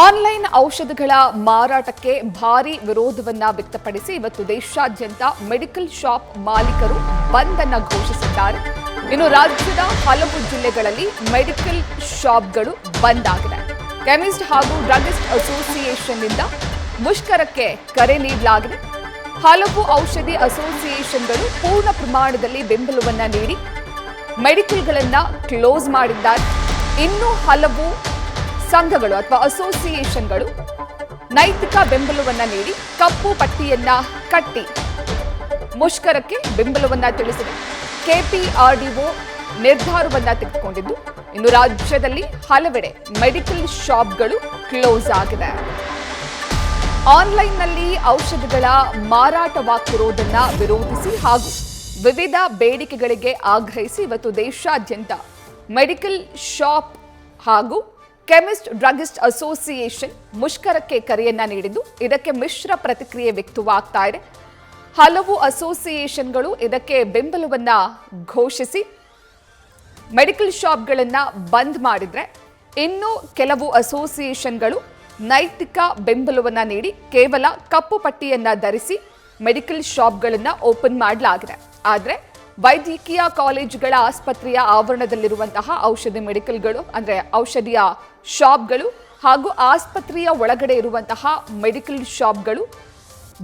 Online ಔಷಧಗಳ ಮಾರಾಟಕ್ಕೆ ಭಾರಿ ವಿರೋಧವನ್ನ ವ್ಯಕ್ತಪಡಿಸಿ ಇವತ್ತು ದೇಶಾದ್ಯಂತ ಮೆಡಿಕಲ್ ಶಾಪ್ ಮಾಲೀಕರು ಬಂದ್ ಅನ್ನು ಘೋಷಿಸಿದ್ದಾರೆ. ಇನ್ನು ರಾಜ್ಯದ ಹಲವು ಜಿಲ್ಲೆಗಳಲ್ಲಿ ಮೆಡಿಕಲ್ ಶಾಪ್ಗಳು ಬಂದ್ ಆಗಿದೆ. ಕೆಮಿಸ್ಟ್ ಹಾಗೂ ಡ್ರಗಿಸ್ಟ್ ಅಸೋಸಿಯೇಷನ್ನಿಂದ ಮುಷ್ಕರಕ್ಕೆ ಕರೆ ನೀಡಲಾಗಿದೆ. ಹಲವು ಔಷಧಿ ಅಸೋಸಿಯೇಷನ್ಗಳು ಪೂರ್ಣ ಪ್ರಮಾಣದಲ್ಲಿ ಬೆಂಬಲವನ್ನ ನೀಡಿ ಮೆಡಿಕಲ್ಗಳನ್ನ ಕ್ಲೋಸ್ ಮಾಡಿದ್ದಾರೆ. ಇನ್ನು ಹಲವು ಸಂಘಗಳು ಅಥವಾ ಅಸೋಸಿಯೇಷನ್ಗಳು ನೈತಿಕ ಬೆಂಬಲವನ್ನ ನೀಡಿ ಕಪ್ಪು ಪಟ್ಟಿಯನ್ನ ಕಟ್ಟಿ ಮುಷ್ಕರಕ್ಕೆ ಬೆಂಬಲವನ್ನ ತಿಳಿಸಿದೆ. ಕೆಪಿಆರ್ಡಿಒ ನಿರ್ಧಾರವನ್ನ ತೆಗೆದುಕೊಂಡಿದ್ದು ಇನ್ನು ರಾಜ್ಯದಲ್ಲಿ ಹಲವೆಡೆ ಮೆಡಿಕಲ್ ಶಾಪ್ಗಳು ಕ್ಲೋಸ್ ಆಗಿದೆ. ಆನ್ಲೈನ್ನಲ್ಲಿ ಔಷಧಗಳ ಮಾರಾಟವಾಗ್ತಿರೋದನ್ನ ವಿರೋಧಿಸಿ ಹಾಗೂ ವಿವಿಧ ಬೇಡಿಕೆಗಳಿಗೆ ಆಗ್ರಹಿಸಿ ಇವತ್ತು ದೇಶಾದ್ಯಂತ ಮೆಡಿಕಲ್ ಶಾಪ್ ಹಾಗೂ ಕೆಮಿಸ್ಟ್ ಡ್ರಗಿಸ್ಟ್ ಅಸೋಸಿಯೇಷನ್ ಮುಷ್ಕರಕ್ಕೆ ಕರೆಯನ್ನ ನೀಡಿದ್ದು ಇದಕ್ಕೆ ಮಿಶ್ರ ಪ್ರತಿಕ್ರಿಯೆ ವ್ಯಕ್ತವಾಗ್ತಾ ಇದೆ. ಹಲವು ಅಸೋಸಿಯೇಷನ್ಗಳು ಇದಕ್ಕೆ ಬೆಂಬಲವನ್ನ ಘೋಷಿಸಿ ಮೆಡಿಕಲ್ ಶಾಪ್ಗಳನ್ನ ಬಂದ್ ಮಾಡಿದ್ರೆ, ಇನ್ನು ಕೆಲವು ಅಸೋಸಿಯೇಷನ್ಗಳು ನೈತಿಕ ಬೆಂಬಲವನ್ನ ನೀಡಿ ಕೇವಲ ಕಪ್ಪು ಪಟ್ಟಿಯನ್ನ ಧರಿಸಿ ಮೆಡಿಕಲ್ ಶಾಪ್ಗಳನ್ನ ಓಪನ್ ಮಾಡಲಾಗಿದೆ. ಆದರೆ ವೈದ್ಯಕೀಯ ಕಾಲೇಜುಗಳ ಆಸ್ಪತ್ರೆಯ ಆವರಣದಲ್ಲಿರುವಂತಹ ಔಷಧಿ ಮೆಡಿಕಲ್ಗಳು ಅಂದ್ರೆ ಔಷಧಿಯ ಶಾಪ್ಗಳು ಹಾಗೂ ಆಸ್ಪತ್ರೆಯ ಒಳಗಡೆ ಇರುವಂತಹ ಮೆಡಿಕಲ್ ಶಾಪ್ಗಳು,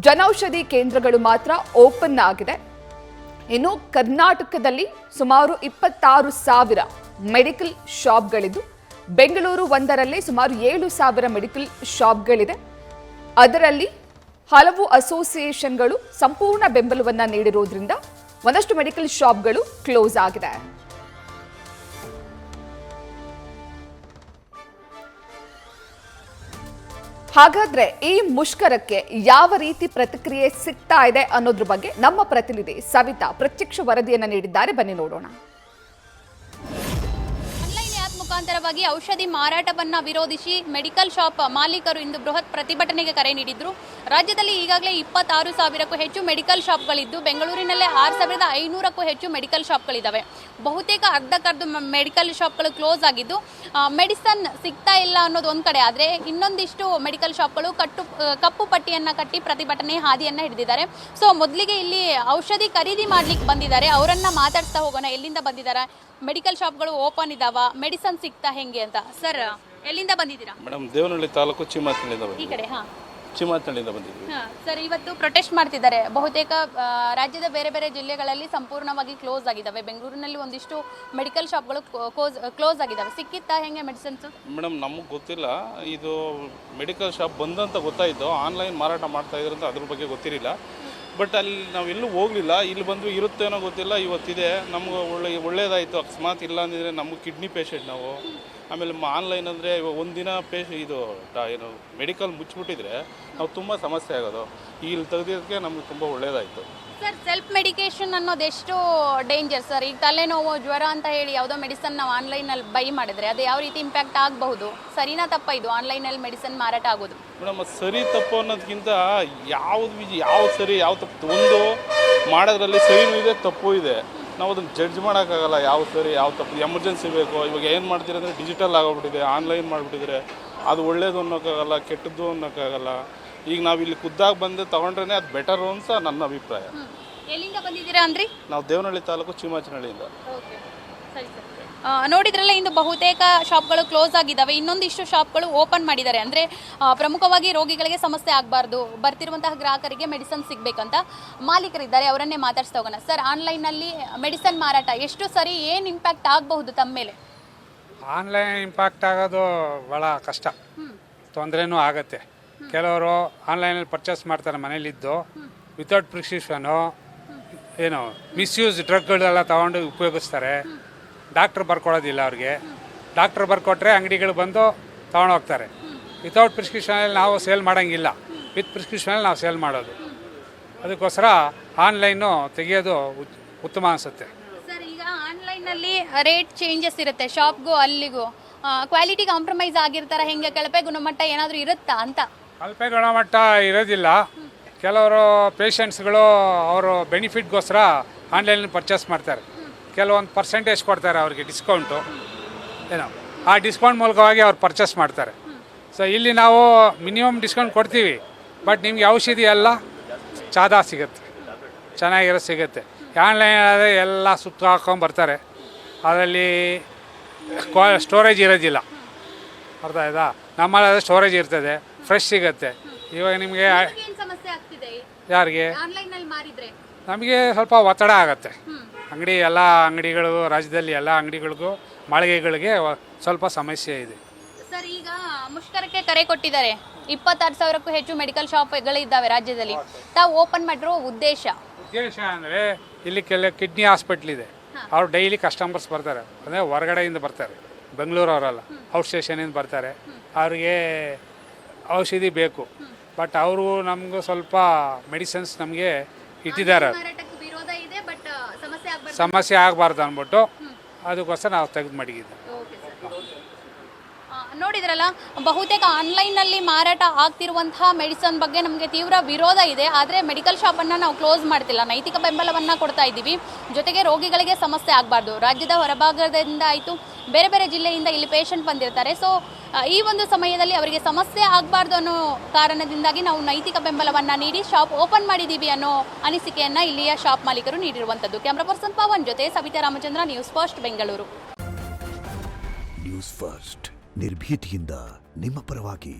ಜನೌಷಧಿ ಕೇಂದ್ರಗಳು ಮಾತ್ರ ಓಪನ್ ಆಗಿದೆ. ಇನ್ನು ಕರ್ನಾಟಕದಲ್ಲಿ ಸುಮಾರು 26,000 ಮೆಡಿಕಲ್ ಶಾಪ್ಗಳಿದ್ದು ಬೆಂಗಳೂರು ಒಂದರಲ್ಲೇ ಸುಮಾರು 7,000 ಮೆಡಿಕಲ್ ಶಾಪ್ಗಳಿದೆ. ಅದರಲ್ಲಿ ಹಲವು ಅಸೋಸಿಯೇಷನ್ಗಳು ಸಂಪೂರ್ಣ ಬೆಂಬಲವನ್ನ ನೀಡಿರೋದ್ರಿಂದ ಒಂದಷ್ಟು ಮೆಡಿಕಲ್ ಶಾಪ್ಗಳು ಕ್ಲೋಸ್ ಆಗಿದೆ. ಹಾಗಾದ್ರೆ ಈ ಮುಷ್ಕರಕ್ಕೆ ಯಾವ ರೀತಿ ಪ್ರತಿಕ್ರಿಯೆ ಸಿಗ್ತಾ ಇದೆ ಅನ್ನೋದ್ರ ಬಗ್ಗೆ ನಮ್ಮ ಪ್ರತಿನಿಧಿ ಸವಿತಾ ಪ್ರತ್ಯಕ್ಷ ವರದಿಯನ್ನ ನೀಡಿದ್ದಾರೆ. ಬನ್ನಿ ನೋಡೋಣ. ಮುಖಾಂತರವಾಗಿ ಔಷಧಿ ಮಾರಾಟವನ್ನ ವಿರೋಧಿಸಿ ಮೆಡಿಕಲ್ ಶಾಪ್ ಮಾಲೀಕರು ಇಂದು ಬೃಹತ್ ಪ್ರತಿಭಟನೆಗೆ ಕರೆ ನೀಡಿದ್ರು. ರಾಜ್ಯದಲ್ಲಿ ಈಗಾಗಲೇ 26,000ಕ್ಕೂ ಹೆಚ್ಚು ಮೆಡಿಕಲ್ ಶಾಪ್ಗಳಿದ್ದು ಬೆಂಗಳೂರಿನಲ್ಲೇ 6,500ಕ್ಕೂ ಹೆಚ್ಚು ಮೆಡಿಕಲ್ ಶಾಪ್ಗಳಿದ್ದಾವೆ. ಬಹುತೇಕ ಅರ್ಧಕ್ಕರ್ಧ ಮೆಡಿಕಲ್ ಶಾಪ್ಗಳು ಕ್ಲೋಸ್ ಆಗಿದ್ದು ಮೆಡಿಸನ್ ಸಿಗ್ತಾ ಇಲ್ಲ ಅನ್ನೋದು ಒಂದ್ ಕಡೆ ಆದ್ರೆ, ಇನ್ನೊಂದಿಷ್ಟು ಮೆಡಿಕಲ್ ಶಾಪ್ಗಳು ಕಪ್ಪು ಪಟ್ಟಿಯನ್ನ ಕಟ್ಟಿ ಪ್ರತಿಭಟನೆ ಹಾದಿಯನ್ನ ಹಿಡಿದಿದ್ದಾರೆ. ಸೊ ಮೊದಲಿಗೆ ಇಲ್ಲಿ ಔಷಧಿ ಖರೀದಿ ಮಾಡ್ಲಿಕ್ಕೆ ಬಂದಿದ್ದಾರೆ, ಅವರನ್ನ ಮಾತಾಡ್ತಾ ಹೋಗೋಣ. ಎಲ್ಲಿಂದ ಬಂದಿದ್ದಾರೆ, ಮೆಡಿಕಲ್ ಶಾಪ್ಗಳು ಓಪನ್ ಇದಾವ, ಮೆಡಿಸನ್ ಸಿಗ್ತಾ ಹೆಂಗೆ ಅಂತ. ಸರ್ ಎಲ್ಲಿಂದ ಬಂದಿದ್ದೀರಾ? ಮೇಡಮ್ ದೇವನಹಳ್ಳಿ ತಾಲೂಕು ಚಿಮಾತ್ನಳ್ಳಿಯಿಂದ ಈ ಕಡೆ. ಚಿಮಾತ್ನಳ್ಳಿಯಿಂದ ಬಂದಿದ್ದೀವಿ. ಸರ್ ಇವತ್ತು ಪ್ರೊಟೆಸ್ಟ್ ಮಾಡ್ತಿದ್ದಾರೆ. ಬಹುತೇಕ ರಾಜ್ಯದ ಬೇರೆ ಬೇರೆ ಜಿಲ್ಲೆಗಳಲ್ಲಿ ಸಂಪೂರ್ಣವಾಗಿ ಕ್ಲೋಸ್ ಆಗಿದ್ದಾವೆ. ಬೆಂಗಳೂರಿನಲ್ಲಿ ಒಂದಿಷ್ಟು ಮೆಡಿಕಲ್ ಶಾಪ್ಗಳು ಕ್ಲೋಸ್ ಆಗಿದ್ದಾವೆ. ಸಿಕ್ಕಿತ್ತಾ ಹೆಂಗೆ ಮೆಡಿಸಿನ್ಸ್? ಮೇಡಮ್ ನಮಗೆ ಗೊತ್ತಿಲ್ಲ, ಇದು ಮೆಡಿಕಲ್ ಶಾಪ್ ಬಂದಂತ ಗೊತ್ತಾಯಿತು. ಆನ್ಲೈನ್ ಮಾರಾಟ ಮಾಡ್ತಾ ಇದ್ರಂತ ಅದ್ರ ಬಗ್ಗೆ ಗೊತ್ತಿರಲಿಲ್ಲ. ಬಟ್ ಅಲ್ಲಿ ನಾವೆಲ್ಲೂ ಹೋಗಲಿಲ್ಲ. ಇಲ್ಲಿ ಬಂದು ಇರುತ್ತೇನೋ ಗೊತ್ತಿಲ್ಲ, ಇವತ್ತಿದೆ. ನಮ್ಗೆ ಒಳ್ಳೇದಾಯಿತು. ಅಕಸ್ಮಾತ್ ಇಲ್ಲ ಅಂದಿದ್ರೆ ನಮಗೆ ಕಿಡ್ನಿ ಪೇಷೆಂಟ್ ನಾವು. ಆಮೇಲೆ ಆನ್ಲೈನ್ ಅಂದರೆ ಇವಾಗ ಒಂದಿನ ಏನು ಮೆಡಿಕಲ್ ಮುಚ್ಚಿಬಿಟ್ಟಿದ್ರೆ ನಾವು ತುಂಬ ಸಮಸ್ಯೆ ಆಗೋದು. ಇಲ್ಲಿ ತೆಗೆದಿದ್ದಕ್ಕೆ ನಮ್ಗೆ ತುಂಬ ಒಳ್ಳೇದಾಯಿತು. ಸರ್ ಸೆಲ್ಫ್ ಮೆಡಿಕೇಶನ್ ಅನ್ನೋದು ಎಷ್ಟು ಡೇಂಜರ್ ಸರ್? ಈಗ ತಲೆನೋವು, ಜ್ವರ ಅಂತ ಹೇಳಿ ಯಾವುದೋ ಮೆಡಿಸನ್ ನಾವು ಆನ್ಲೈನಲ್ಲಿ ಬೈ ಮಾಡಿದ್ರೆ ಅದು ಯಾವ ರೀತಿ ಇಂಪ್ಯಾಕ್ಟ್ ಆಗಬಹುದು? ಸರಿನಾ ತಪ್ಪ ಇದು ಆನ್ಲೈನಲ್ಲಿ ಮೆಡಿಸನ್ ಮಾರಾಟ ಆಗೋದು? ಮೇಡಮ್ ಸರಿ ತಪ್ಪು ಅನ್ನೋದಕ್ಕಿಂತ ಯಾವ ಸರಿ ಯಾವ ತಪ್ಪು, ಒಂದು ಮಾಡೋದ್ರಲ್ಲಿ ಸರಿನೂ ಇದೆ ತಪ್ಪು ಇದೆ. ನಾವು ಅದನ್ನು ಜಡ್ಜ್ ಮಾಡೋಕ್ಕಾಗಲ್ಲ ಯಾವ ಸರಿ ಯಾವ ತಪ್ಪು. ಎಮರ್ಜೆನ್ಸಿ ಬೇಕು. ಇವಾಗ ಏನು ಮಾಡ್ತೀರಿ ಅಂದರೆ ಡಿಜಿಟಲ್ ಆಗೋಗ್ಬಿಟ್ಟಿದೆ, ಆನ್ಲೈನ್ ಮಾಡಿಬಿಟ್ಟಿದ್ರೆ ಅದು ಒಳ್ಳೇದು ಅನ್ನೋಕ್ಕಾಗಲ್ಲ, ಕೆಟ್ಟದ್ದು ಅನ್ನೋಕ್ಕಾಗಲ್ಲ. ಈಗ ನಾವು ಇಲ್ಲಿ ಖುದ್ದಾಗಿ ಬಂದು ತೊಗೊಂಡ್ರೆ ಅದು ಬೆಟರು ಅಂತ ನನ್ನ ಅಭಿಪ್ರಾಯ. ಎಲ್ಲಿಂದ ಬಂದಿದ್ದೀರಾ ಅಂದ್ರಿ? ನಾವು ದೇವನಹಳ್ಳಿ ತಾಲೂಕು ಚಿಮಾಚನಹಳ್ಳಿಯಿಂದ. ಸರಿ ಸರ್. ನೋಡಿದ್ರಲ್ಲ, ಇಂದು ಬಹುತೇಕ ಶಾಪ್ಗಳು ಕ್ಲೋಸ್ ಆಗಿದ್ದಾವೆ, ಇನ್ನೊಂದಿಷ್ಟು ಶಾಪ್ಗಳು ಓಪನ್ ಮಾಡಿದ್ದಾರೆ. ಅಂದರೆ ಪ್ರಮುಖವಾಗಿ ರೋಗಿಗಳಿಗೆ ಸಮಸ್ಯೆ ಆಗಬಾರ್ದು, ಬರ್ತಿರುವಂತಹ ಗ್ರಾಹಕರಿಗೆ ಮೆಡಿಸನ್ ಸಿಗಬೇಕಂತ ಮಾಲೀಕರಿದ್ದಾರೆ, ಅವರನ್ನೇ ಮಾತಾಡ್ಸ್ತಾ ಹೋಗೋಣ. ಸರ್ ಆನ್ಲೈನ್ನಲ್ಲಿ ಮೆಡಿಸನ್ ಮಾರಾಟ ಎಷ್ಟು ಸರಿ, ಏನು ಇಂಪ್ಯಾಕ್ಟ್ ಆಗಬಹುದು ತಮ್ಮ ಮೇಲೆ? ಆನ್ಲೈನ್ ಇಂಪ್ಯಾಕ್ಟ್ ಆಗೋದು ಭಾಳ ಕಷ್ಟ, ತೊಂದರೆನೂ ಆಗುತ್ತೆ. ಕೆಲವರು ಆನ್ಲೈನಲ್ಲಿ ಪರ್ಚೇಸ್ ಮಾಡ್ತಾರೆ ಮನೇಲಿದ್ದು, ವಿತೌಟ್ ಪ್ರಿಸ್ಕ್ರಿಪ್ಷನು ಏನು ಮಿಸ್ಯೂಸ್ ಡ್ರಗ್ಗಳೆಲ್ಲ ತೊಗೊಂಡು ಉಪಯೋಗಿಸ್ತಾರೆ. ಡಾಕ್ಟ್ರ್ ಬರ್ಕೊಡೋದಿಲ್ಲ ಅವ್ರಿಗೆ. ಡಾಕ್ಟ್ರ್ ಬರ್ಕೊಟ್ರೆ ಅಂಗಡಿಗಳು ಬಂದು ತೊಗೊಂಡೋಗ್ತಾರೆ. ವಿತೌಟ್ ಪ್ರಿಸ್ಕ್ರಿಪ್ಷನಲ್ಲಿ ನಾವು ಸೇಲ್ ಮಾಡೋಂಗಿಲ್ಲ, ವಿತ್ ಪ್ರಿಸ್ಕ್ರಿಪ್ಷನಲ್ಲಿ ನಾವು ಸೇಲ್ ಮಾಡೋದು. ಅದಕ್ಕೋಸ್ಕರ ಆನ್ಲೈನು ತೆಗೆಯೋದು ಉತ್ತಮ ಅನಿಸುತ್ತೆ. ಸರ್ ಈಗ ಆನ್ಲೈನಲ್ಲಿ ರೇಟ್ ಚೇಂಜಸ್ ಇರುತ್ತೆ, ಶಾಪ್ಗೂ ಅಲ್ಲಿಗೂ ಕ್ವಾಲಿಟಿ ಕಾಂಪ್ರಮೈಸ್ ಆಗಿರ್ತಾರೆ. ಹೆಂಗೆ ಕಳಪೆ ಗುಣಮಟ್ಟ ಏನಾದರೂ ಇರುತ್ತಾ ಅಂತ? ಕಳಪೆ ಗುಣಮಟ್ಟ ಇರೋದಿಲ್ಲ. ಕೆಲವರು ಪೇಷಂಟ್ಸ್ಗಳು ಅವರು ಬೆನಿಫಿಟ್ಗೋಸ್ಕರ ಆನ್ಲೈನಲ್ಲಿ ಪರ್ಚೇಸ್ ಮಾಡ್ತಾರೆ. ಕೆಲವೊಂದು ಪರ್ಸೆಂಟೇಜ್ ಕೊಡ್ತಾರೆ ಅವ್ರಿಗೆ ಡಿಸ್ಕೌಂಟು, ಏನೋ ಆ ಡಿಸ್ಕೌಂಟ್ ಮೂಲಕವಾಗಿ ಅವ್ರು ಪರ್ಚೇಸ್ ಮಾಡ್ತಾರೆ. ಸೊ ಇಲ್ಲಿ ನಾವು ಮಿನಿಮಮ್ ಡಿಸ್ಕೌಂಟ್ ಕೊಡ್ತೀವಿ, ಬಟ್ ನಿಮಗೆ ಔಷಧಿ ಎಲ್ಲ ಚಾದಾ ಸಿಗುತ್ತೆ, ಚೆನ್ನಾಗಿರೋ ಸಿಗುತ್ತೆ. ಆನ್ಲೈನ್ ಆದರೆ ಎಲ್ಲ ಸುತ್ತ ಹಾಕ್ಕೊಂಡು ಬರ್ತಾರೆ, ಅದರಲ್ಲಿ ಸ್ಟೋರೇಜ್ ಇರೋದಿಲ್ಲ, ಅರ್ಥ ಆಯ್ತಾ? ನಮ್ಮಲ್ಲಿ ಸ್ಟೋರೇಜ್ ಇರ್ತದೆ, ಫ್ರೆಶ್ ಸಿಗುತ್ತೆ. ಇವಾಗ ನಿಮಗೆ ಏನ್ ಸಮಸ್ಯೆ ಆಗ್ತಿದೆ ಯಾರಿಗೆ ಆನ್ಲೈನ್ ನಲ್ಲಿ ಮಾರಿದ್ರೆ? ನಮಗೆ ಸ್ವಲ್ಪ ಒತ್ತಡ ಆಗುತ್ತೆ. ಎಲ್ಲ ಅಂಗಡಿಗಳು ರಾಜ್ಯದಲ್ಲಿ ಎಲ್ಲ ಅಂಗಡಿಗಳಿಗೂ ಮಳಿಗೆಗಳಿಗೆ ಸ್ವಲ್ಪ ಸಮಸ್ಯೆ ಇದೆ. ಸರ್, ಈಗ ಮುಷ್ಕರಕ್ಕೆ ಕರೆ ಕೊಟ್ಟಿದ್ದಾರೆ. 26,000ಕ್ಕೂ ಹೆಚ್ಚು ಮೆಡಿಕಲ್ ಶಾಪ್ಗಳಿದ್ದಾವೆ ರಾಜ್ಯದಲ್ಲಿ. ತಾವು ಓಪನ್ ಮಾಡಿರೋ ಉದ್ದೇಶ ಅಂದರೆ ಇಲ್ಲಿ ಕಿಡ್ನಿ ಹಾಸ್ಪಿಟ್ಲ್ ಇದೆ, ಅವ್ರು ಡೈಲಿ ಕಸ್ಟಮರ್ಸ್ ಬರ್ತಾರೆ, ಅಂದರೆ ಹೊರಗಡೆಯಿಂದ ಬರ್ತಾರೆ, ಬೆಂಗಳೂರು ಅವರಲ್ಲ, ಔಟ್ ಸ್ಟೇಷನಿಂದ ಬರ್ತಾರೆ. ಅವ್ರಿಗೆ ಔಷಧಿ ಬೇಕು, ಬಟ್ ಅವರು ನಮಗೂ ಸ್ವಲ್ಪ ಮೆಡಿಸಿನ್ಸ್ ನಮಗೆ ಇಟ್ಟಿದ್ದಾರೆ, ಮಾರಾಟಕ್ಕೆ ವಿರೋಧ ಇದೆ, ಬಟ್ ಸಮಸ್ಯೆ ಆಗಬಾರ್ದು ಅಂದ್ಬಿಟ್ಟು ಅದಕ್ಕೋಸ್ಕರ ನಾವು ತೆಗೆದು ಮಡಗಿದ್ದೆ. ನೋಡಿದ್ರಲ್ಲ, ಬಹುತೇಕ ಆನ್ಲೈನ್ನಲ್ಲಿ ಮಾರಾಟ ಆಗ್ತಿರುವಂತಹ ಮೆಡಿಸನ್ ಬಗ್ಗೆ ನಮಗೆ ತೀವ್ರ ವಿರೋಧ ಇದೆ. ಆದರೆ ಮೆಡಿಕಲ್ ಶಾಪನ್ನು ನಾವು ಕ್ಲೋಸ್ ಮಾಡ್ತಿಲ್ಲ, ನೈತಿಕ ಬೆಂಬಲವನ್ನು ಕೊಡ್ತಾ ಇದ್ದೀವಿ. ಜೊತೆಗೆ ರೋಗಿಗಳಿಗೆ ಸಮಸ್ಯೆ ಆಗಬಾರ್ದು. ರಾಜ್ಯದ ಹೊರಭಾಗದಿಂದ ಆಯಿತು, ಬೇರೆ ಬೇರೆ ಜಿಲ್ಲೆಯಿಂದ ಇಲ್ಲಿ ಪೇಷಂಟ್ ಬಂದಿರ್ತಾರೆ. ಸೊ ಈ ಒಂದು ಸಮಯದಲ್ಲಿ ಅವರಿಗೆ ಸಮಸ್ಯೆ ಆಗಬಾರ್ದು ಅನ್ನೋ ಕಾರಣದಿಂದಾಗಿ ನಾವು ನೈತಿಕ ಬೆಂಬಲವನ್ನು ನೀಡಿ ಶಾಪ್ ಓಪನ್ ಮಾಡಿದ್ದೀವಿ ಅನ್ನೋ ಅನಿಸಿಕೆಯನ್ನು ಇಲ್ಲಿಯ ಶಾಪ್ ಮಾಲೀಕರು ನೀಡಿರುವಂಥದ್ದು. ಕ್ಯಾಮ್ರಾ ಪರ್ಸನ್ ಪವನ್ ಜೊತೆ Savita Ramachandra, news first Bengaluru. News first ನಿರ್ಭೀತಿಯಿಂದ ನಿಮ್ಮ ಪರವಾಗಿ.